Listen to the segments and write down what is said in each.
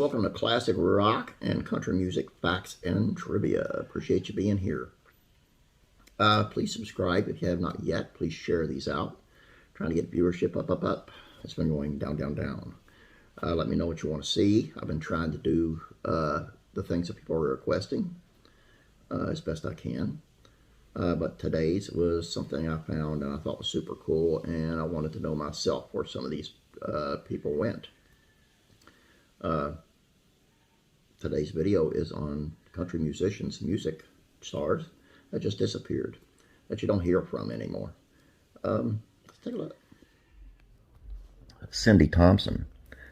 welcome to Classic Rock and Country Music Facts and Trivia. Appreciate you being here. Please subscribe if you have not yet. Please share these out. Trying to get viewership up. It's been going down. Let me know what you want to see. I've been trying to do the things that people are requesting as best I can. But today's was something I found and I thought was super cool, and I wanted to know myself where some of these people went. Today's video is on country musicians, music stars that just disappeared, that you don't hear from anymore. Let's take a look. Cindy Thompson.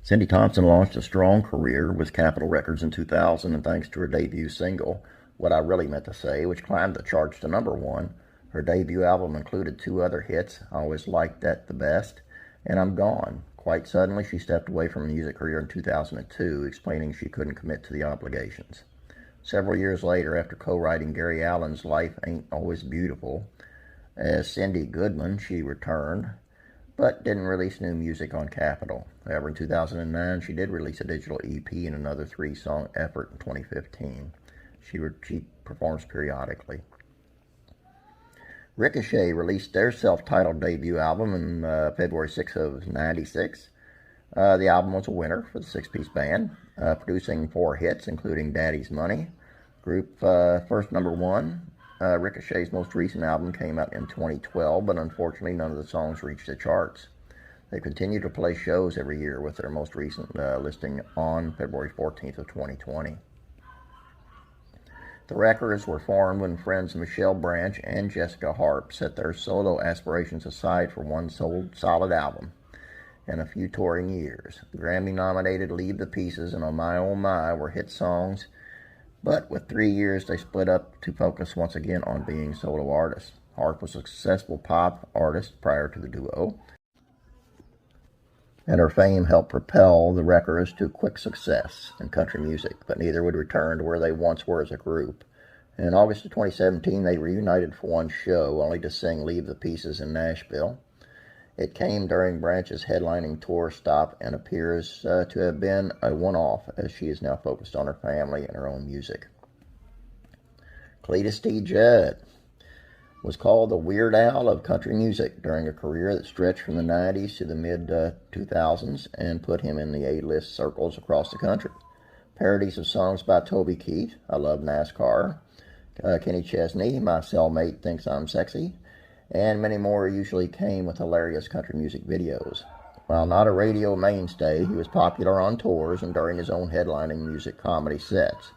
Cindy Thompson launched a strong career with Capitol Records in 2000, and thanks to her debut single, What I Really Meant to Say, which climbed the charts to #1. Her debut album included 2 other hits, I Always Liked That the Best and I'm Gone. Quite suddenly, she stepped away from a music career in 2002, explaining she couldn't commit to the obligations. Several years later, after co-writing Gary Allan's Life Ain't Always Beautiful, as Cindy Goodman, she returned, but didn't release new music on Capitol. However, in 2009, she did release a digital EP and another 3-song effort in 2015. She performs periodically. Ricochet released their self-titled debut album on February 6th of '96. The album was a winner for the 6-piece band, producing 4 hits, including Daddy's Money. Group first #1. Ricochet's most recent album came out in 2012, but unfortunately none of the songs reached the charts. They continue to play shows every year, with their most recent listing on February 14th of 2020. The Wreckers were formed when friends Michelle Branch and Jessica Harp set their solo aspirations aside for one solid album and a few touring years. The Grammy-nominated Leave the Pieces and Oh My were hit songs, but with 3 years they split up to focus once again on being solo artists. Harp was a successful pop artist prior to the duo, and her fame helped propel the Wreckers to quick success in country music, but neither would return to where they once were as a group. In August of 2017, they reunited for one show, only to sing Leave the Pieces in Nashville. It came during Branch's headlining tour stop and appears to have been a one-off, as she is now focused on her family and her own music. Cletus T. Judd was called the Weird Al of country music during a career that stretched from the 90s to the mid-2000s and put him in the A-list circles across the country. Parodies of songs by Toby Keith, I Love NASCAR, Kenny Chesney, My Cellmate Thinks I'm Sexy, and many more usually came with hilarious country music videos. While not a radio mainstay, he was popular on tours and during his own headlining music comedy sets.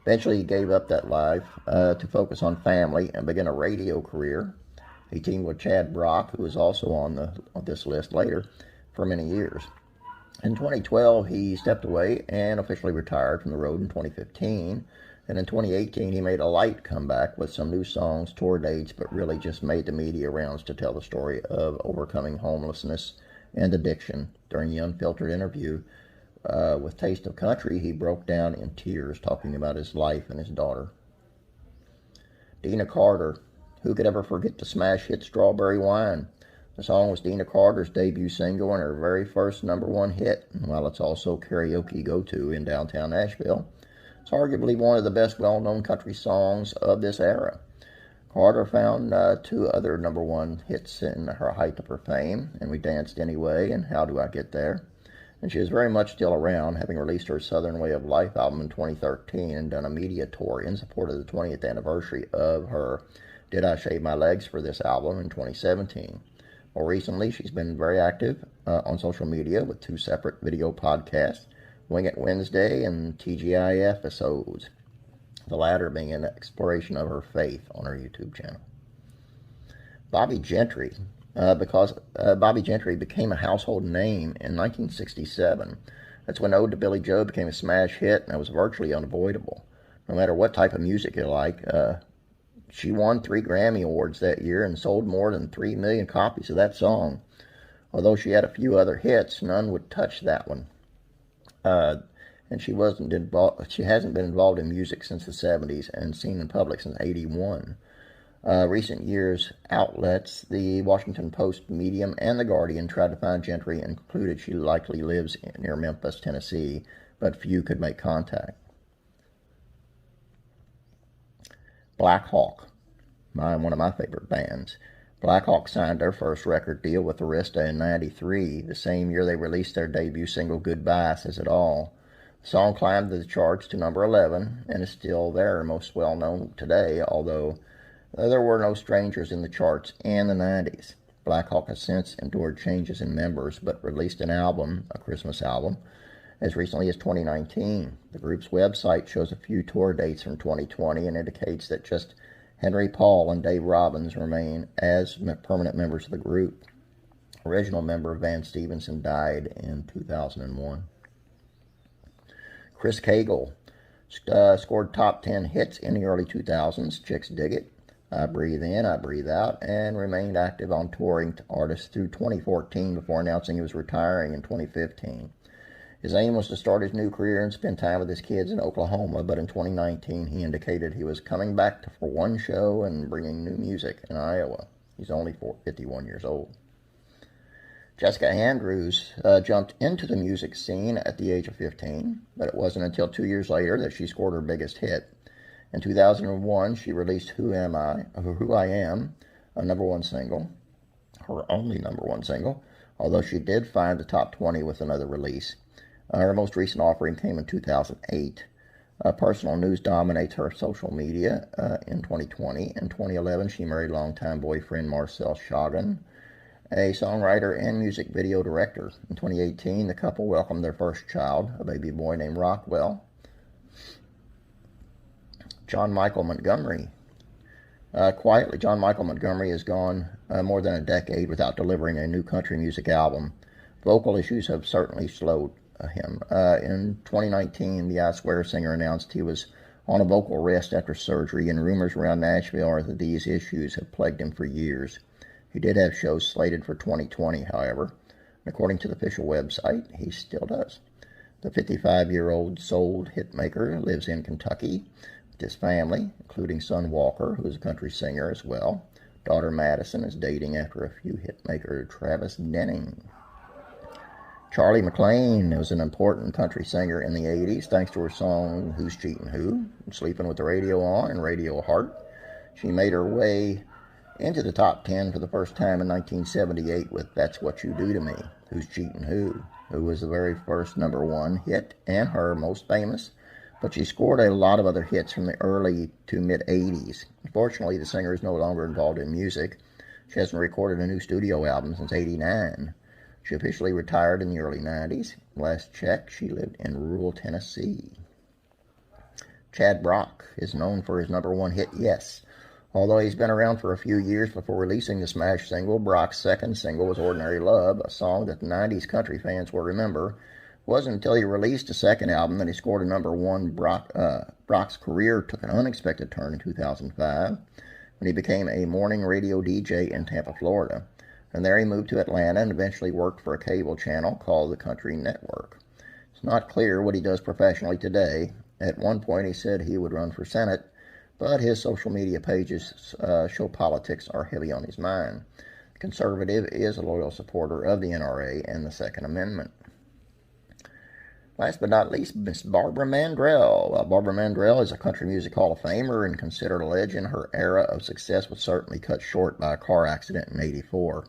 Eventually, he gave up that life to focus on family and begin a radio career. He teamed with Chad Brock, who was also on this list later, for many years. In 2012, he stepped away and officially retired from the road in 2015. And in 2018, he made a light comeback with some new songs, tour dates, but really just made the media rounds to tell the story of overcoming homelessness and addiction. During the Unfiltered interview with Taste of Country, he broke down in tears talking about his life and his daughter. Dina Carter. Who could ever forget the smash hit Strawberry Wine? The song was Dina Carter's debut single and her very first #1 hit, and while it's also karaoke go-to in downtown Nashville, it's arguably one of the best well-known country songs of this era. Carter found 2 other #1 hits in her height of her fame, and We Danced Anyway and How Do I Get There? And she is very much still around, having released her Southern Way of Life album in 2013 and done a media tour in support of the 20th anniversary of her Did I Shave My Legs for This album in 2017. More recently, she's been very active on social media with 2 separate video podcasts, Wing It Wednesday and TGIF episodes, the latter being an exploration of her faith on her YouTube channel. Bobbie Gentry. Because Bobbie Gentry became a household name in 1967. That's when Ode to Billy Joe became a smash hit, and it was virtually unavoidable. No matter what type of music you like, she won 3 Grammy Awards that year and sold more than 3 million copies of that song. Although she had a few other hits, none would touch that one. And she hasn't been involved in music since the 70s and seen in public since '81. Recent years outlets, the Washington Post, Medium, and The Guardian tried to find Gentry and concluded she likely lives near Memphis, Tennessee, but few could make contact. Blackhawk, one of my favorite bands. Blackhawk signed their first record deal with Arista in '93, the same year they released their debut single Goodbye Says It All. The song climbed the charts to number 11 and is still their most well-known today, although there were no strangers in the charts in the '90s. Blackhawk has since endured changes in members, but released an album, a Christmas album, as recently as 2019. The group's website shows a few tour dates from 2020 and indicates that just Henry Paul and Dave Robbins remain as permanent members of the group. Original member Van Stevenson died in 2001. Chris Cagle scored top 10 hits in the early 2000s. Chicks Dig It, I Breathe In, I Breathe Out, and remained active on touring artists through 2014 before announcing he was retiring in 2015. His aim was to start his new career and spend time with his kids in Oklahoma, but in 2019 he indicated he was coming back for one show and bringing new music in Iowa. He's only 51 years old. Jessica Andrews jumped into the music scene at the age of 15, but it wasn't until 2 years later that she scored her biggest hit. In 2001, she released Who I Am, a number one single, her only number one single, although she did find the top 20 with another release. Her most recent offering came in 2008. Personal news dominates her social media in 2020. In 2011, she married longtime boyfriend Marcel Chagan, a songwriter and music video director. In 2018, the couple welcomed their first child, a baby boy named Rockwell. John Michael Montgomery. Quietly, John Michael Montgomery has gone more than a decade without delivering a new country music album. Vocal issues have certainly slowed him. In 2019, the I Swear singer announced he was on a vocal rest after surgery, and rumors around Nashville are that these issues have plagued him for years. He did have shows slated for 2020, however. According to the official website, he still does. The 55-year-old soul hitmaker lives in Kentucky with his family, including son Walker, who is a country singer as well. Daughter Madison is dating after a few hitmaker Travis Denning. Charlie McClain was an important country singer in the 80s thanks to her song Who's Cheatin' Who, Sleeping with the Radio On, and Radio Heart. She made her way into the top 10 for the first time in 1978 with That's What You Do to Me, Who's Cheatin' Who was the very first number one hit and her most famous, but she scored a lot of other hits from the early to mid-80s. Unfortunately, the singer is no longer involved in music. She hasn't recorded a new studio album since '89. She officially retired in the early 90s. Last check, she lived in rural Tennessee. Chad Brock is known for his number one hit, Yes. Although he's been around for a few years before releasing the smash single, Brock's second single was Ordinary Love, a song that the 90s country fans will remember. It wasn't until he released a second album that he scored a number one. Brock's career took an unexpected turn in 2005 when he became a morning radio DJ in Tampa, Florida. From there he moved to Atlanta and eventually worked for a cable channel called the Country Network. It's not clear what he does professionally today. At one point he said he would run for Senate, but his social media pages show politics are heavy on his mind. The conservative is a loyal supporter of the NRA and the Second Amendment. Last but not least, Miss Barbara Mandrell. Barbara Mandrell is a country music Hall of Famer and considered a legend. Her era of success was certainly cut short by a car accident in '84.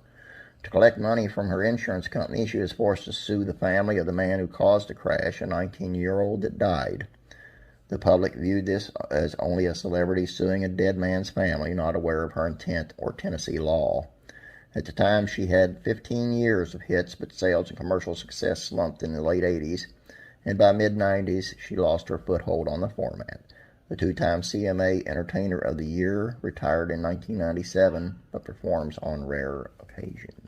To collect money from her insurance company, she was forced to sue the family of the man who caused the crash, a 19-year-old that died. The public viewed this as only a celebrity suing a dead man's family, not aware of her intent or Tennessee law. At the time, she had 15 years of hits, but sales and commercial success slumped in the late 80s, and by mid-90s, she lost her foothold on the format. The two-time CMA Entertainer of the Year, retired in 1997, but performs on rare occasions.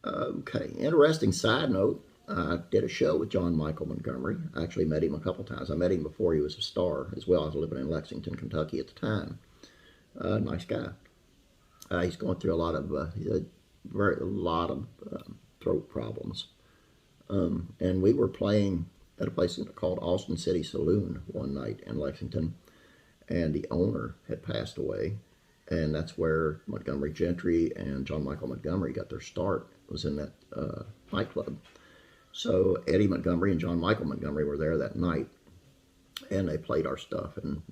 Okay, interesting side note. I did a show with John Michael Montgomery. I actually met him a couple times. I met him before he was a star as well. I was living in Lexington, Kentucky at the time. Nice guy. He's going through a lot of throat problems. And we were playing at a place called Austin City Saloon one night in Lexington, and the owner had passed away. And that's where Montgomery Gentry and John Michael Montgomery got their start, was in that nightclub. So Eddie Montgomery and John Michael Montgomery were there that night, and they played our stuff and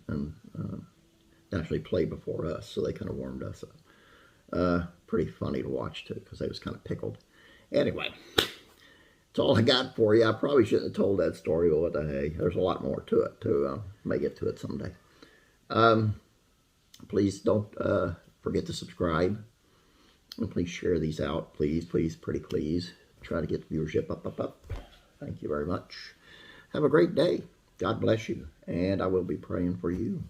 actually played before us, so they kind of warmed us up. Pretty funny to watch, too, because they was kind of pickled. Anyway, that's all I got for you. I probably shouldn't have told that story, but what the hey. There's a lot more to it, too. May get to it someday. Please don't forget to subscribe. And please share these out. Please, please, pretty please. Try to get the viewership up. Thank you very much. Have a great day. God bless you. And I will be praying for you.